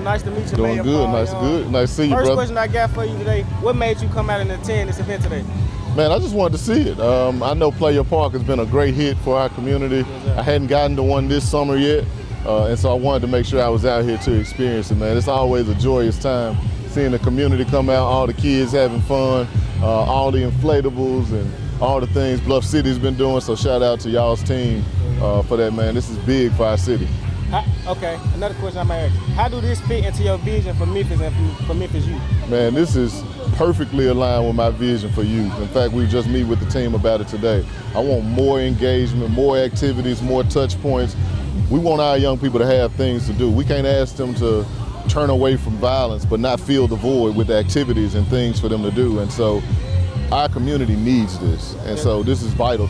doing? Nice to meet you, Doing man. good. Nice to see you, First brother. question I got for you today: what made you come out and attend this event today? Man, I just wanted to see it. I know Play Your Park has been a great hit for our community. Yes, I hadn't gotten to one this summer yet, and so I wanted to make sure I was out here to experience it, man. It's always a joyous time seeing the community come out, all the kids having fun, all the inflatables and all the things Bluff City's been doing, so shout out to y'all's team for that, man. This is big for our city. Okay, another question I might ask. How do this fit into your vision for Memphis and for Memphis youth? Man, this is perfectly aligned with my vision for youth. In fact, we just meet with the team about it today. I want more engagement, more activities, more touch points. We want our young people to have things to do. We can't ask them to turn away from violence, but not fill the void with activities and things for them to do. And so our community needs this. And so this is vital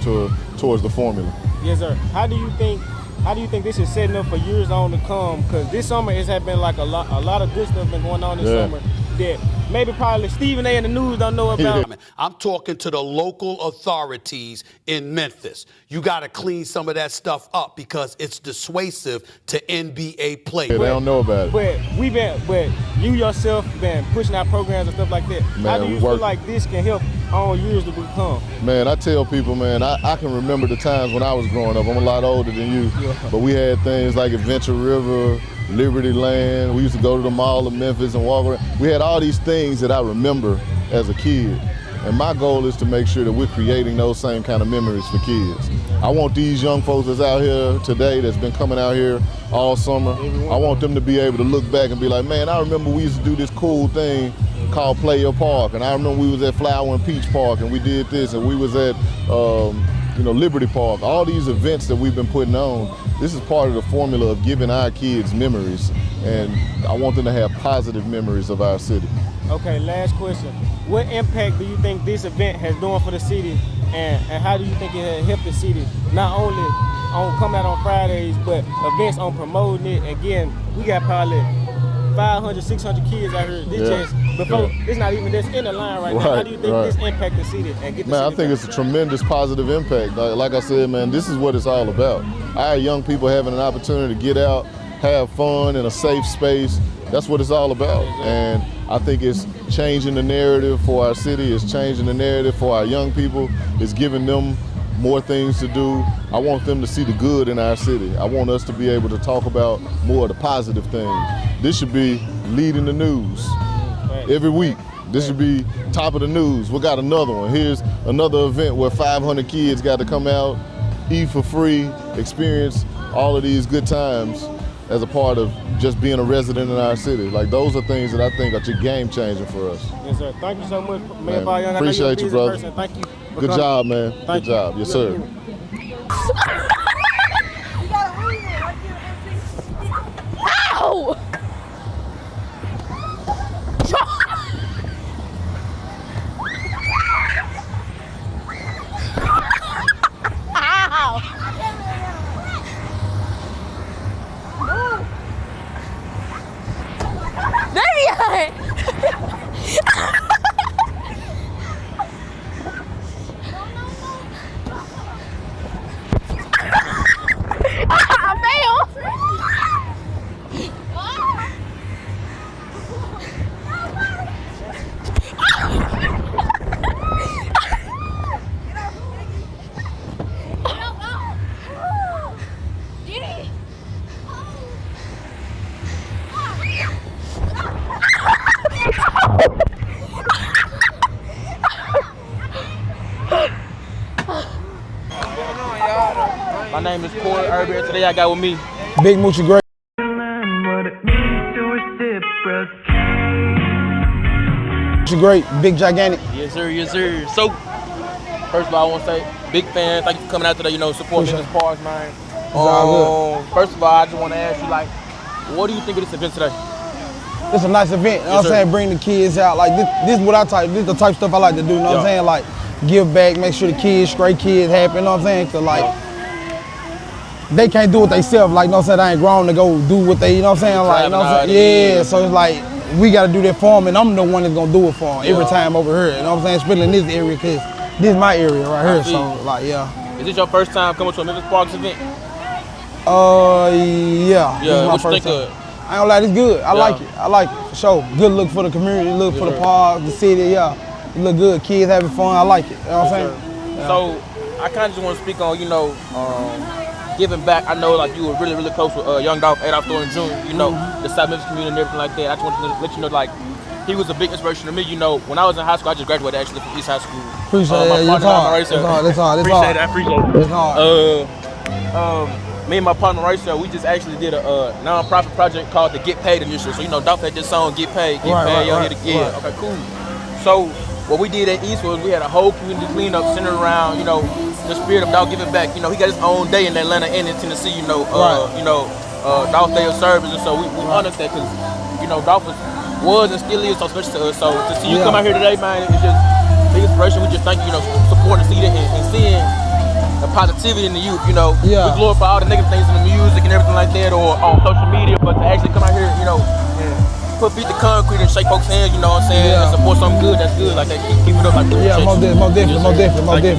towards the formula. Yes, sir. How do you think this is setting up for years on to come? Because this summer has been like a lot of good stuff been going on this summer that maybe probably Stephen A. and the news don't know about. I'm talking to the local authorities in Memphis. You got to clean some of that stuff up because it's dissuasive to NBA players. Yeah, they don't know about it. But you yourself been pushing out programs and stuff like that. Man, how do you feel like this can help on years to become? Man, I tell people, man, I can remember the times when I was growing up. I'm a lot older than you, but we had things like Adventure River, Liberty Land. We used to go to the Mall of Memphis and walk around. We had all these things that I remember as a kid. And my goal is to make sure that we're creating those same kind of memories for kids. I want these young folks that's out here today, that's been coming out here all summer, I want them to be able to look back and be like, man, I remember we used to do this cool thing called Play Your Park. And I remember we was at Flower and Peach Park and we did this, and we was at Liberty Park. All these events that we've been putting on, this is part of the formula of giving our kids memories. And I want them to have positive memories of our city. Okay, last question. What impact do you think this event has done for the city, and how do you think it has helped the city, not only on coming out on Fridays, but events on promoting it? Again, we got probably 500, 600 kids out here. It's not even this in the line right now. How do you think this impact the city and get the Man, city I think it's a tremendous positive impact. Like I said, man, this is what it's all about. Our young people having an opportunity to get out, have fun in a safe space. That's what it's all about. And I think it's changing the narrative for our city. It's changing the narrative for our young people. It's giving them more things to do. I want them to see the good in our city. I want us to be able to talk about more of the positive things. This should be leading the news every week. This should be top of the news. We got another one. Here's another event where 500 kids got to come out, eat for free, experience all of these good times as a part of just being a resident in our city. Like, those are things that I think are just game changing for us. Yes, sir. Thank you so much, man. Appreciate you, brother. Person. Thank you. Good job, man. Good job. Yes, sir. Ow! My name is Corey Urban. Today I got with me Big Moochie Grape. Moochie Grape, big gigantic. Yes sir, yes sir. So, first of all, I want to say, big fan. Thank you for coming out today, support Memphis Parks, man. First of all, I just want to ask you, like, what do you think of this event today? It's a nice event, you know what I'm saying? Bring the kids out. Like, this is the type of stuff I like to do, you know what I'm saying? Like, give back, make sure the kids, stray kids happy, you know what I'm saying? Cause like, they can't do it themselves, like, you know what I'm saying? They ain't grown to go do what they, you know what I'm saying? Like, you know what I'm saying? Yeah, so it's like, we gotta do that for them, and I'm the one that's gonna do it for them every time over here, you know what I'm saying? Especially in this area, cause this is my area right here, so like, yeah. Is this your first time coming to a Memphis Parks event? Yeah. Yeah, what you think of it? I ain't gonna lie, it's good. I like it. I like it for sure. Good look for the community, look for the park, the city. Yeah, it look good. Kids having fun. I like it. You know what I'm saying? Yeah. So I kind of just want to speak on, giving back. I know like you were really, really close with Young Dolph, Adolph Thornton Jr., the South Memphis community and everything like that. I just want to let you know, like, he was a big inspiration to me. When I was in high school, I just graduated actually from East High School. Appreciate it. It's hard. It's hard. Appreciate it. I appreciate it. It's hard. Me and my partner right there, we just actually did a non-profit project called the Get Paid Initiative. So, Dolph had this song, Get Paid, Get Paid, y'all hit it. Yeah, okay, cool. So, what we did at East was we had a whole community cleanup centered around, the spirit of Dolph giving back. He got his own day in Atlanta and in Tennessee, Dolph Day of Service. And so we honored that because, Dolph was and still is so special to us. So to see you come out here today, man, it's just big inspiration. We just thank you, supporting, see that and seeing the positivity in the youth. We glorify all the negative things in the music and everything like that, or on social media, but to actually come out here, and put feet to concrete and shake folks' hands, you know what I'm saying, and support something good, that's good. Like that, keep it up. Like most definitely.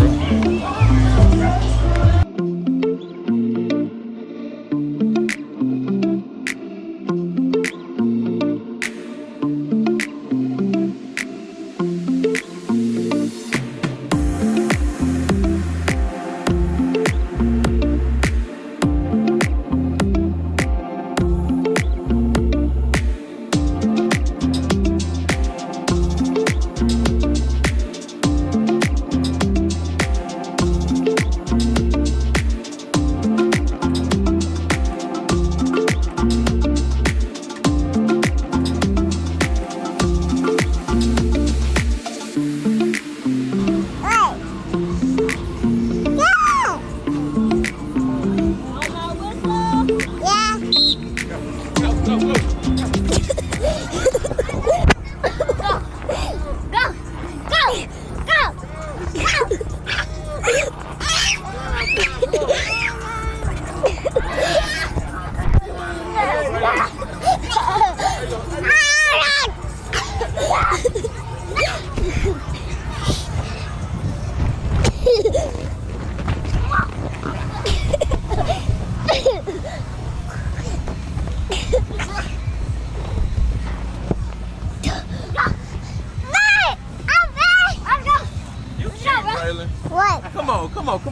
What? Come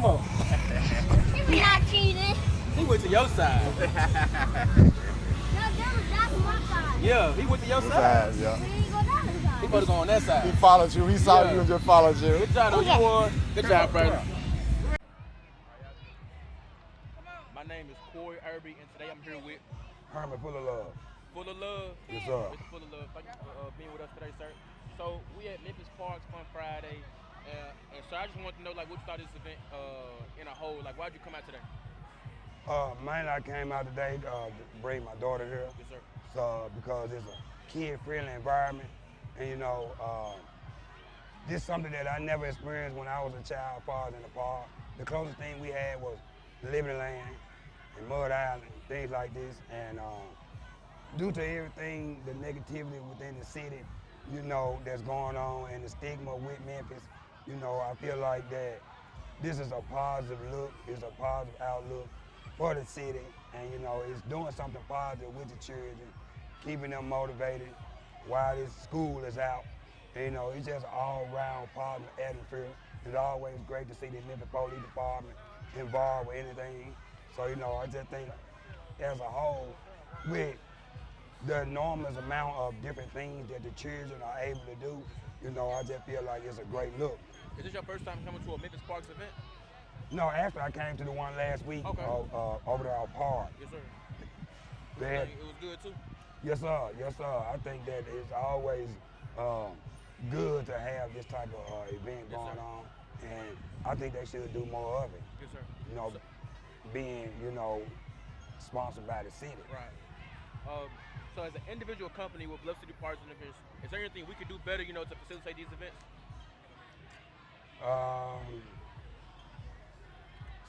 on. You're not cheating. He went to your side. No, that was my side. Yeah, he went to your side. Yeah. We ain't go down his side. He supposed to go on that side. He followed you. He saw you and just followed you. Good job, though. You won. Good job, brother. My name is Corey Irby, and today I'm here with Herman, full of love. Full of Love. Yes, sir. Mr. Full of Love. Thank you for being with us today, sir. So we at Memphis Parks Fun Friday, and so I just want to know, like, what you thought of this event in a whole. Like, why'd you come out today? Mainly I came out today to bring my daughter here. Yes, sir. So because it's a kid-friendly environment, and this is something that I never experienced when I was a child, as far as in the park. The closest thing we had was Liberty Land and Mud Island, things like this, and due to everything, the negativity within the city, that's going on, and the stigma with Memphis, I feel like that this is a positive look, it's a positive outlook for the city, and it's doing something positive with the children, keeping them motivated while this school is out. And, it's just an all-round positive atmosphere. It's always great to see the Memphis Police Department involved with anything. So, I just think as a whole, with the enormous amount of different things that the children are able to do, I just feel like it's a great look. Is this your first time coming to a Memphis Parks event? No, actually I came to the one last week over there at Park. Yes, sir. That, It was good too? yes, sir. I think that it's always good to have this type of event going on, and I think they should do more of it. Yes, sir. Being, sponsored by the city. Right. So as an individual company with Bluff City Parties Events, is there anything we could do better, to facilitate these events?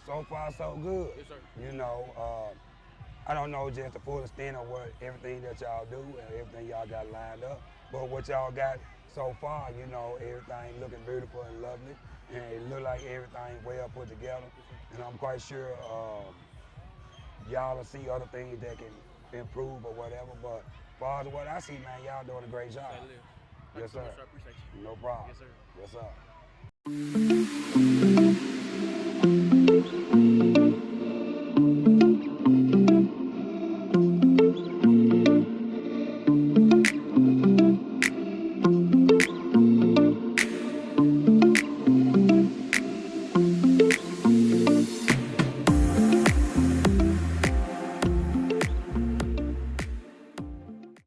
So far, so good. Yes, sir. I don't know just the full extent of what everything that y'all do and everything y'all got lined up, but what y'all got so far, everything looking beautiful and lovely, and it look like everything well put together. And I'm quite sure y'all will see other things that can improve or whatever. But as far as what I see, man, y'all doing a great job. Yes, sir. I appreciate you. No problem. Yes, sir. Yes, sir.